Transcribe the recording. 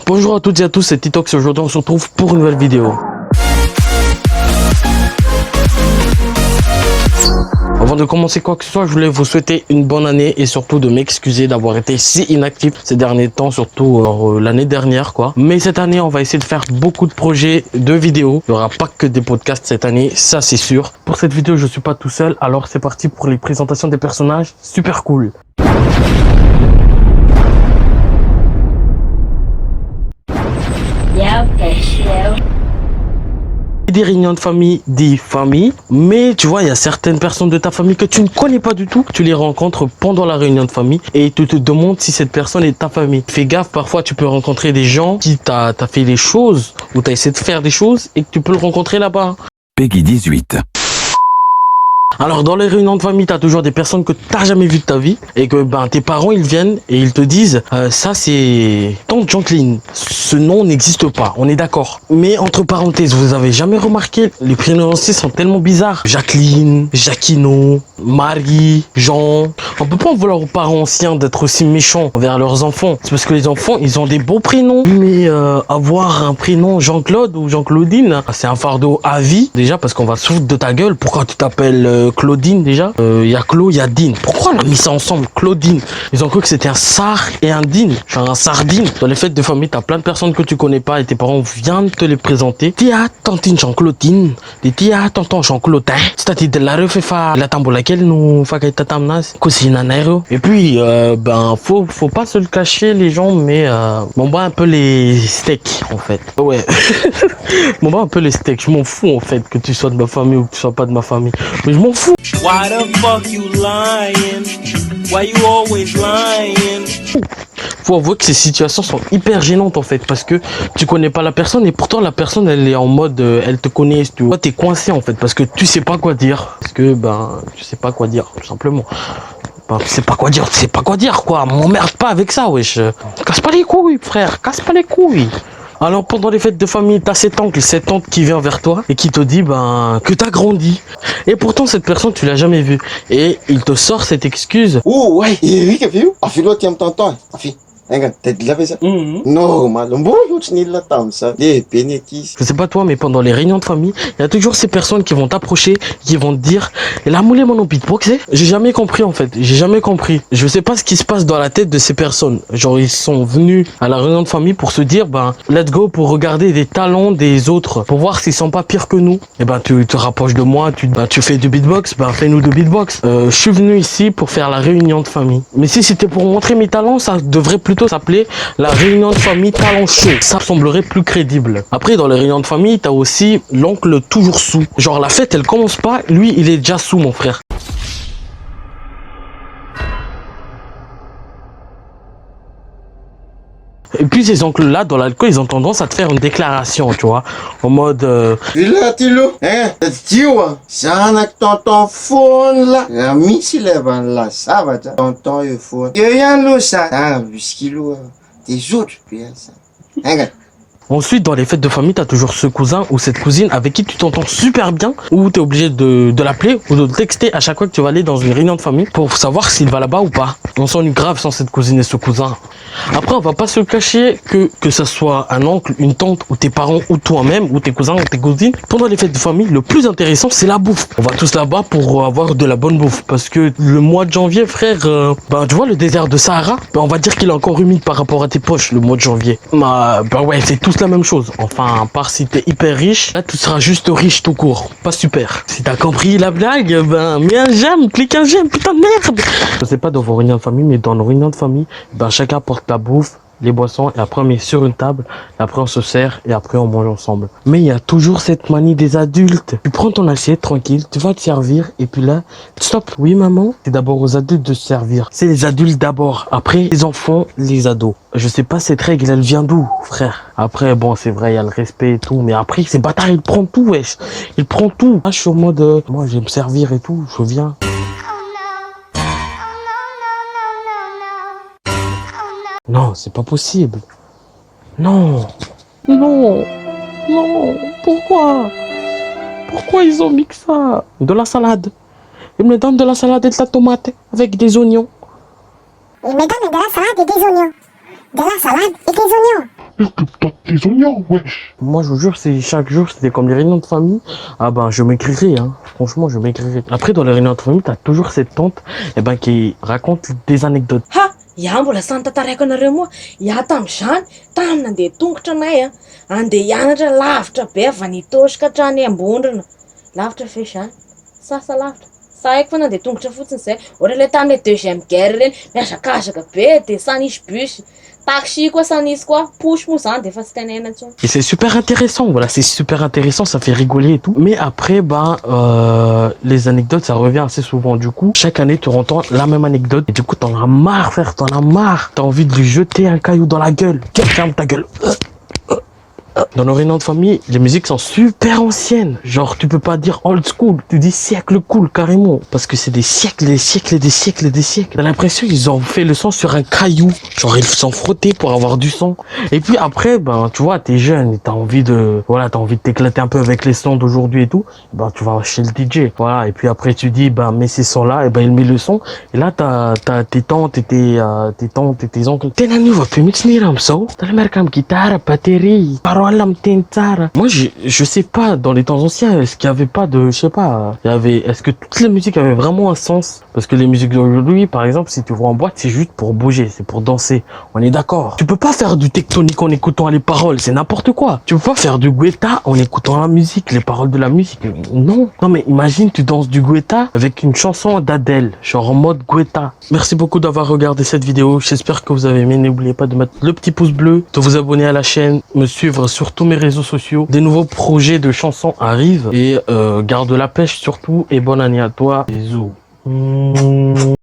Bonjour à toutes et à tous, c'est Titox et aujourd'hui on se retrouve pour une nouvelle vidéo. Avant de commencer quoi que ce soit, je voulais vous souhaiter une bonne année et surtout de m'excuser d'avoir été si inactif ces derniers temps, surtout l'année dernière quoi. Mais cette année, on va essayer de faire beaucoup de projets de vidéos. Il n'y aura pas que des podcasts cette année, ça c'est sûr. Pour cette vidéo, je suis pas tout seul, alors c'est parti pour les présentations des personnages super cool. Des réunions de famille, des familles, mais tu vois, il y a certaines personnes de ta famille que tu ne connais pas du tout. Tu les rencontres pendant la réunion de famille et tu te demandes si cette personne est ta famille. Fais gaffe, parfois tu peux rencontrer des gens qui t'as fait des choses ou t'as essayé de faire des choses et que tu peux le rencontrer là-bas. Peggy 18. Alors dans les réunions de famille, t'as toujours des personnes que t'as jamais vues de ta vie et que tes parents ils viennent et ils te disent ça c'est tante Jacqueline. Ce nom n'existe pas, on est d'accord. Mais entre parenthèses, vous avez jamais remarqué, les prénoms aussi sont tellement bizarres. Jacqueline, Jacquino, Marie, Jean. On peut pas en vouloir aux parents anciens d'être aussi méchants envers leurs enfants. C'est parce que les enfants ils ont des beaux prénoms. Mais avoir un prénom Jean-Claude ou Jean-Claudine, c'est un fardeau à vie. Déjà parce qu'on va se foutre de ta gueule. Pourquoi tu t'appelles Claudine déjà? Il y a Claude, il y a Dine. Pourquoi on a mis ça ensemble? Claudine. Ils ont cru que c'était un Sar et un Dine. Genre un sardine. Dans les fêtes de famille, t'as plein de personnes que tu connais pas et tes parents viennent te les présenter. Tia, tantine Jean-Claudine. Tia, tonton Jean-Claudin. C'est-à-dire de la refait la tambour laquelle nous fa tatamnas. Cousine anairo. Et puis, faut pas se le cacher les gens, mais on boit un peu les steaks en fait. Ouais. On boit un peu les steaks. Je m'en fous en fait que tu sois de ma famille ou que tu sois pas de ma famille. Mais je m'en fous. Why the fuck you lying? Why you always lying? Faut avouer que ces situations sont hyper gênantes en fait parce que tu connais pas la personne et pourtant la personne elle est en mode elle te connaît, tu vois, t'es coincé en fait parce que tu sais pas quoi dire, parce que tu sais pas quoi dire tout simplement. Tu sais pas quoi dire quoi, m'emmerde pas avec ça wesh. Casse pas les couilles frère, casse pas les couilles. Alors pendant les fêtes de famille, t'as cet oncle, cette tante qui vient vers toi et qui te dit que t'as grandi. Et pourtant cette personne tu l'as jamais vue. Et il te sort cette excuse. Oh ouais, Erika viu? Afilo ti am tonton. Afi. Enga, t'as de laver ça? Non, malombo, tu n'es là tam ça. Des bénéfices. Je sais pas toi, mais pendant les réunions de famille, il y a toujours ces personnes qui vont t'approcher, qui vont te dire, et la moulée mon beatboxer. J'ai jamais compris en fait, j'ai jamais compris. Je sais pas ce qui se passe dans la tête de ces personnes. Genre ils sont venus à la réunion de famille pour se dire, let's go pour regarder des talents des autres, pour voir s'ils sont pas pires que nous. Et tu te rapproches de moi, tu fais du beatbox, fais-nous du beatbox. Je suis venu ici pour faire la réunion de famille. Mais si c'était pour montrer mes talents, ça devrait plutôt s'appeler la réunion de famille talent show. Ça semblerait plus crédible. Après, dans les réunions de famille, t'as aussi l'oncle toujours sous. Genre la fête, elle commence pas, lui, il est déjà sous, mon frère. Et puis ces oncles-là, dans l'alcool, ils ont tendance à te faire une déclaration, tu vois, en mode... Là, Tilo, hein? Tiwa, ça n'a que tonton phone là. La misi lève là, ça va, tonton le phone. Et rien là, ça. Ah, kilo, des autres, puis ça. Hein, Ensuite, dans les fêtes de famille, t'as toujours ce cousin ou cette cousine avec qui tu t'entends super bien, ou t'es obligé de l'appeler ou de le texter à chaque fois que tu vas aller dans une réunion de famille pour savoir s'il va là-bas ou pas. On s'ennuie grave sans cette cousine et ce cousin. Après, on va pas se cacher que ça soit un oncle, une tante, ou tes parents, ou toi-même, ou tes cousins, ou tes cousines. Pendant les fêtes de famille, le plus intéressant, c'est la bouffe. On va tous là-bas pour avoir de la bonne bouffe. Parce que le mois de janvier, frère, tu vois, le désert de Sahara, on va dire qu'il est encore humide par rapport à tes poches, le mois de janvier. Ouais, c'est tous la même chose. Enfin, à part si t'es hyper riche, là, tu seras juste riche tout court. Pas super. Si t'as compris la blague, mets un j'aime, clique un j'aime, putain de merde. Je sais pas dans vos réunions de famille, mais dans nos réunions de famille, chacun porte la bouffe, les boissons, et après on met sur une table, et après on se sert, et après on mange ensemble. Mais il y a toujours cette manie des adultes. Tu prends ton assiette tranquille, tu vas te servir, et puis là, stop. Oui maman, c'est d'abord aux adultes de se servir. C'est les adultes d'abord, après les enfants, les ados. Je sais pas cette règle, elle vient d'où, frère? Après, c'est vrai, il y a le respect et tout, mais après, ces bâtards, ils prennent tout, wesh. Ils prennent tout. Là, je suis en mode, moi, je vais me servir et tout, je viens. Non, c'est pas possible. Non. Non. Non. Pourquoi? Pourquoi ils ont mis que ça? De la salade. Ils me donnent de la salade et de la tomate avec des oignons. Ils me donnent de la salade et des oignons. De la salade et des oignons. tes oignons, wesh. Moi, je vous jure, c'est chaque jour, c'était comme les réunions de famille. Ah ben, je m'écrirais, hein. Franchement, je m'écrirais. Après, dans les réunions de famille, t'as toujours cette tante, qui raconte des anecdotes. Ha! Iaho mbola sany tantaraiko anareo moa. Iaho tamin'izany, tany nandeha tongotra anay andeha hianatra lavitra be avy nitosika hatrany Ambondrona. Lavitra ve izany? Sasa lavitra. Sa haiko fa nandeha tongotra fotsiny zay. Ohatra le tany le deuxième guerre reny, miazakazaka be de sa nisy bus. Taxi koa sa nisy koa, pusy moa zany de efa tsy tenena intsony. Et c'est super intéressant, voilà, c'est super intéressant, ça fait rigoler et tout. Mais après, les anecdotes, ça revient assez souvent. Du coup, chaque année, tu entends la même anecdote. Et du coup, t'en as marre, frère, t'en as marre. T'as envie de lui jeter un caillou dans la gueule. Ferme ta gueule. Dans nos réunions de famille, les musiques sont super anciennes. Genre, tu peux pas dire old school, tu dis siècle cool, carrément. Parce que c'est des siècles, des siècles, des siècles, des siècles. T'as l'impression qu'ils ont fait le son sur un caillou. Genre, ils sont frottés pour avoir du son. Et puis après, tu vois, t'es jeune et t'as envie de t'éclater un peu avec les sons d'aujourd'hui et tout. Tu vas chez le DJ. Voilà. Et puis après, tu dis, mais ces sons-là, il met le son. Et là, t'as tes tantes et tes oncles. T'es nani, va plus mixer ramso. T'as le mercam guitare, batterie, parole. Moi, je sais pas, dans les temps anciens, est-ce qu'il y avait pas de, je sais pas, est-ce que toutes les musiques avaient vraiment un sens? Parce que les musiques d'aujourd'hui, par exemple, si tu vas en boîte, c'est juste pour bouger, c'est pour danser. On est d'accord. Tu peux pas faire du tectonique en écoutant les paroles, c'est n'importe quoi. Tu peux pas faire du Guetta en écoutant la musique, les paroles de la musique. Non. Non, mais imagine, tu danses du Guetta avec une chanson d'Adèle, genre en mode Guetta. Merci beaucoup d'avoir regardé cette vidéo. J'espère que vous avez aimé. N'oubliez pas de mettre le petit pouce bleu, de vous abonner à la chaîne, me suivre sur tous mes réseaux sociaux. Des nouveaux projets de chansons arrivent et garde la pêche surtout et bonne année à toi. Bisous.